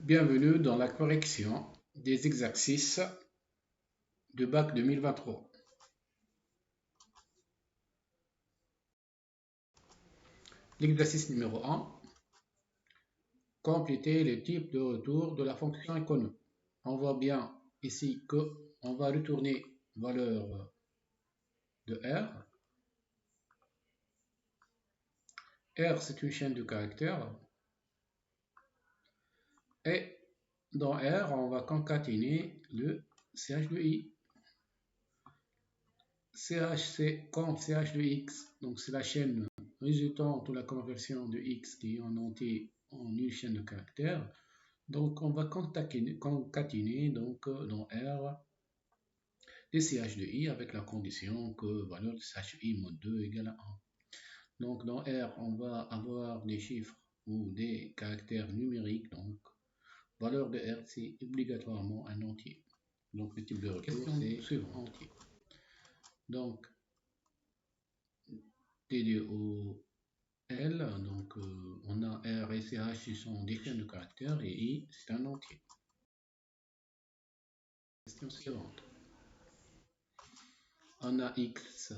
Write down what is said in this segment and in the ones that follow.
Bienvenue dans la correction des exercices de bac 2023. L'exercice numéro 1. Compléter les types de retour de la fonction inconnue. On voit bien ici qu'on va retourner valeur de R. R, c'est une chaîne de caractères. Et dans R, on va concaténer le CH de I. CH, c'est comme CH de X, donc c'est la chaîne résultant de la conversion de X qui est en entier en une chaîne de caractères. Donc on va concaténer donc, dans R des CH de I avec la condition que valeur de CH de I mod 2 égale à 1. Donc dans R, on va avoir des chiffres ou des caractères numériques, donc valeur de R, c'est obligatoirement un entier. Donc le type de retour, c'est suivant entier. Donc TDOL, donc on a R et CH qui sont des chaînes de caractères et I, c'est un entier. Question suivante. On a X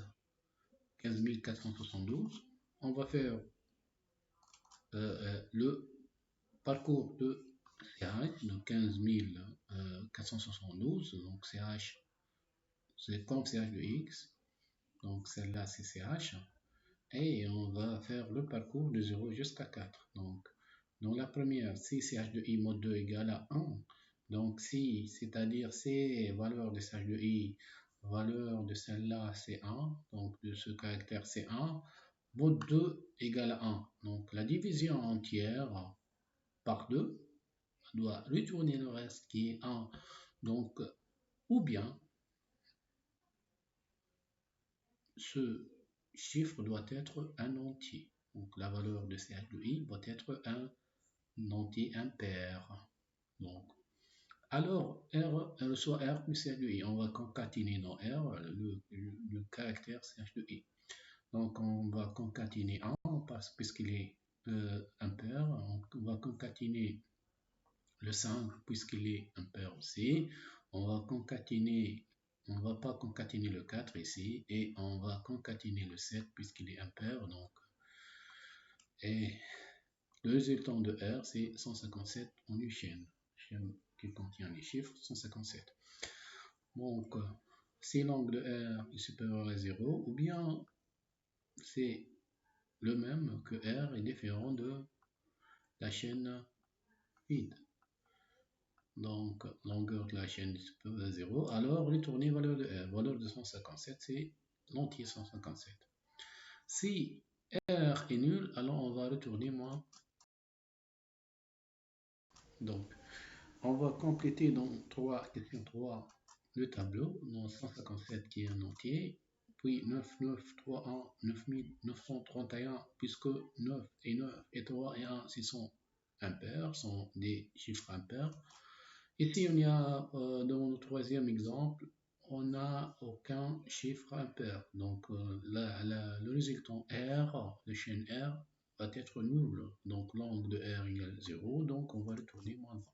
15472. On va faire le parcours de CH de 15472. Donc CH, c'est comme CH de X. Donc celle-là, c'est CH. Et on va faire le parcours de 0 jusqu'à 4. Donc, dans la première, si CH de I mod 2 égale à 1, donc si, c'est-à-dire si valeur de CH de I, valeur de celle-là c'est 1, donc de ce caractère c'est 1, mod 2 égale à 1. Donc la division entière par 2 doit retourner le reste qui est 1. Donc, ou bien, ce chiffre doit être un entier. Donc la valeur de CH de I doit être un entier impair. Donc, alors R, soit R plus CH de I, on va concaténer dans R le caractère CH de I. Donc on va concaténer 1 puisqu'il est impair. On va concaténer le 5 puisqu'il est impair aussi. On va concaténer. On ne va pas concaténer le 4 ici et on va concaténer le 7 puisqu'il est impair. Donc, et le résultant de R, c'est 157 en une chaîne qui contient les chiffres 157. Donc, si l'angle de R est supérieur à 0, ou bien c'est le même que R est différent de la chaîne vide. Donc, longueur de la chaîne est supérieure à 0, alors retournez valeur de R. Valeur de 157, c'est l'entier 157. Si R est nul, alors on va retourner moins. Donc, on va compléter dans question 3 le tableau, dans 157 qui est un entier, puis 9931, 9931, puisque 9 et 9 et 3 et 1, ce sont impairs, sont des chiffres impairs. Ici, on y a, dans le troisième exemple, on n'a aucun chiffre impair. Donc, le résultant R, de chaîne R, va être nul. Donc, l'angle de R égale 0, donc on va retourner moins 1.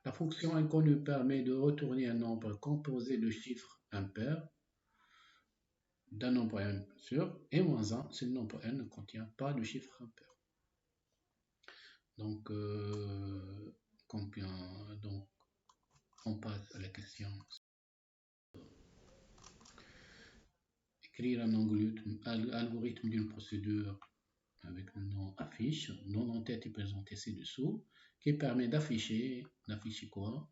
La fonction inconnue permet de retourner un nombre composé de chiffres impairs d'un nombre n sûr, et moins 1 si le nombre n ne contient pas de chiffres impairs. Donc, on passe à la question. Écrire un algorithme d'une procédure avec le nom affiche, non en tête est présenté ci-dessous, qui permet d'afficher quoi?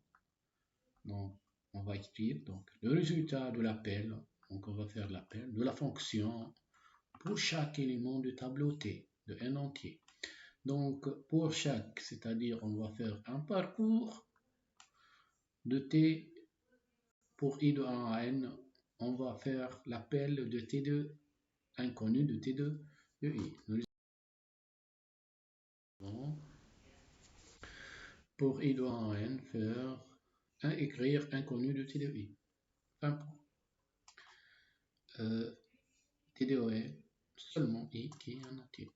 Donc, on va écrire donc, le résultat de l'appel, donc on va faire l'appel de la fonction pour chaque élément du tableau T, de n entier. Donc, pour chaque, c'est-à-dire on va faire un parcours de T pour I de 1 à n, on va faire l'appel de T2 inconnu de T2 de I. Pour I de 1 à n, faire écrire inconnu de T de I. Fin point. T de I, seulement I qui est un entier.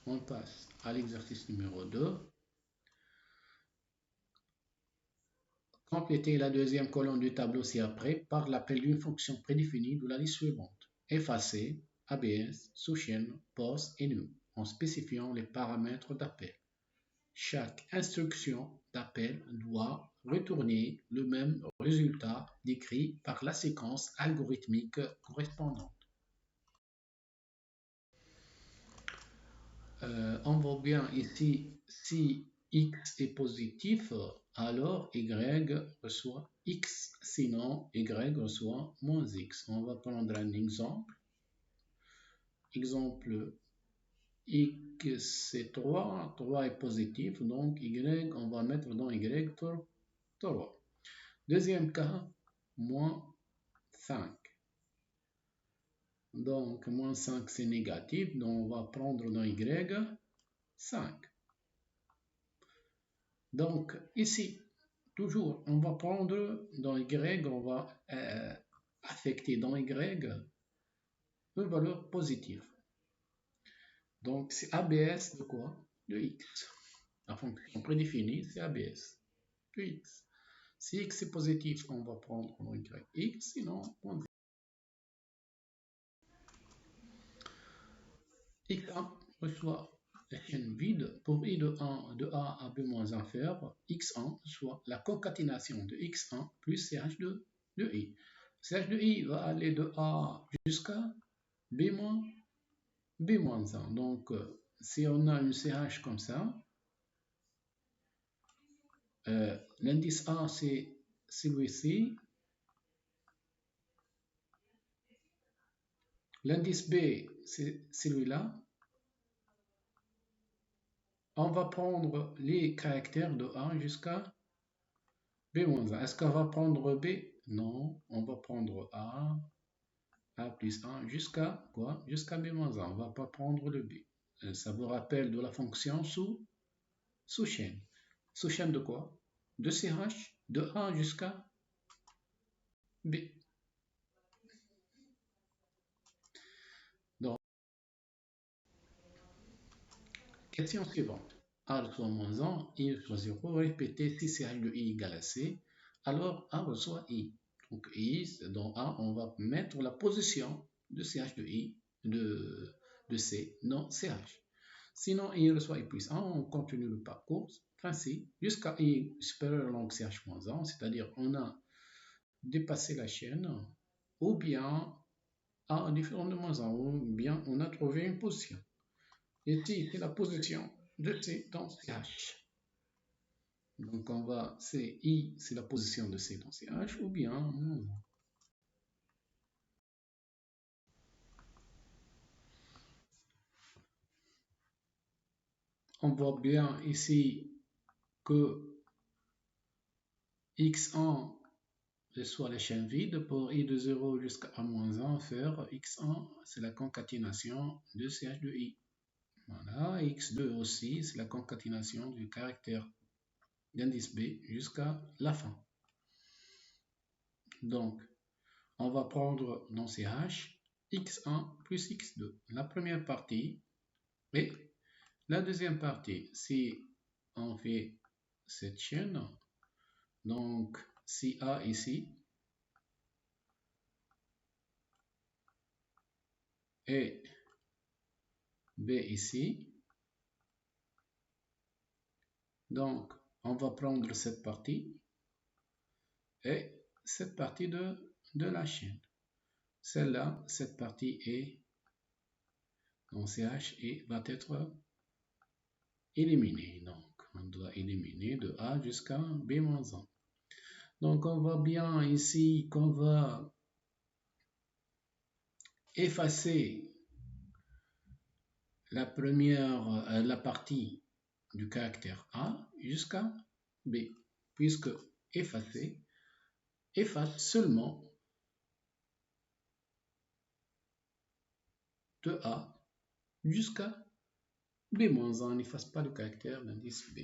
on passe à l'exercice numéro 2. Complétez la deuxième colonne du tableau ci-après par l'appel d'une fonction prédéfinie de la liste suivante. Effacer, ABS, sous-chaîne, pause et new, en spécifiant les paramètres d'appel. Chaque instruction d'appel doit retourner le même résultat décrit par la séquence algorithmique correspondante. On voit bien ici, si x est positif, alors y reçoit x, sinon y reçoit moins x. On va prendre un exemple. Exemple, x c'est 3, 3 est positif, donc y, on va mettre dans y 3. Deuxième cas, moins 5. Donc, moins 5 c'est négatif, donc on va prendre dans y 5. Donc, ici, toujours, on va prendre dans y, on va affecter dans y une valeur positive. Donc, c'est ABS de quoi? De x. La fonction prédéfinie, c'est ABS de x. Si x est positif, on va prendre dans y x, sinon, moins x1 reçoit la chaîne vide pour i de A à B-1 faire x1 soit la concaténation de x1 plus ch de i. ch de i va aller de A jusqu'à B-1. Donc, si on a une ch comme ça, l'indice A c'est celui-ci, l'indice B c'est celui-là. On va prendre les caractères de A jusqu'à B-1. Est-ce qu'on va prendre B? Non, on va prendre A plus 1 jusqu'à quoi? Jusqu'à B-1. On ne va pas prendre le B. Ça vous rappelle de la fonction sous-chaîne. Sous-chaîne de quoi? De CH, de A jusqu'à B. Donc, question suivante. A reçoit moins 1, I reçoit 0. Répétez si CH de I égale à C. Alors, A reçoit I. Donc, I, dans A, on va mettre la position de CH de I, de C, non CH. Sinon, I reçoit I plus 1, on continue le parcours, ainsi, jusqu'à I supérieur à longue CH-1, c'est-à-dire on a dépassé la chaîne, ou bien A différent de moins 1, ou bien on a trouvé une position. Ici, c'est la position de C dans CH. Donc, on va, c'est I, c'est la position de C dans CH, ou bien moins 1. On voit bien ici que x1 soit la chaîne vide pour i de 0 jusqu'à a-1 faire x1, c'est la concaténation de ch de i. Voilà, x2 aussi, c'est la concaténation du caractère d'indice b jusqu'à la fin. Donc, on va prendre dans ch x1 plus x2, la première partie, et la deuxième partie, si on fait cette chaîne, donc si A ici, et B ici, donc on va prendre cette partie et cette partie de la chaîne. Celle-là, cette partie est dans CH et va être éliminée. Donc, on doit éliminer de A jusqu'à B-1. Donc, on voit bien ici qu'on va effacer la partie du caractère A jusqu'à B, puisque effacer efface seulement de A jusqu'à B-1, n'efface pas le caractère d'indice B.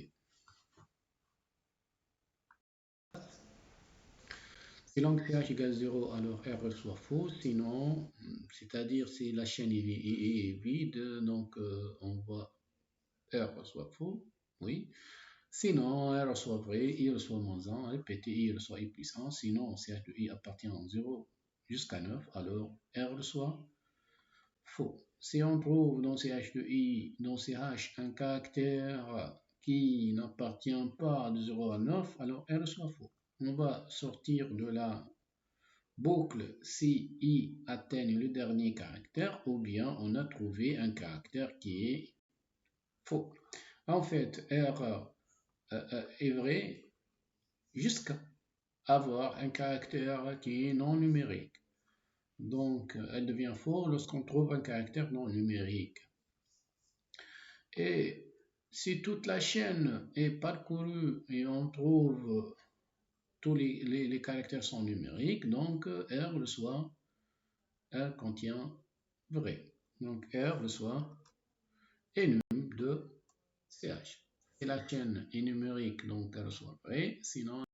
Si long CH égale 0, alors R reçoit faux, sinon, c'est-à-dire si la chaîne est vide, donc on va R reçoit faux, oui. Sinon, R reçoit vrai, I reçoit -1, répétez, I reçoit I puissance. Sinon, CH de I appartient en 0 jusqu'à 9, alors R reçoit faux. Si on trouve dans CH de I, dans CH, un caractère qui n'appartient pas de 0 à 9, alors R reçoit faux. On va sortir de la boucle si I atteigne le dernier caractère ou bien on a trouvé un caractère qui est faux. En fait, R est vrai jusqu'à avoir un caractère qui est non numérique. Donc, elle devient faux lorsqu'on trouve un caractère non numérique. Et si toute la chaîne est parcourue et on trouve tous les caractères sont numériques, donc R contient vrai. Donc R reçoit enum de CH. Et la chaîne est numérique, donc elle reçoit vrai, sinon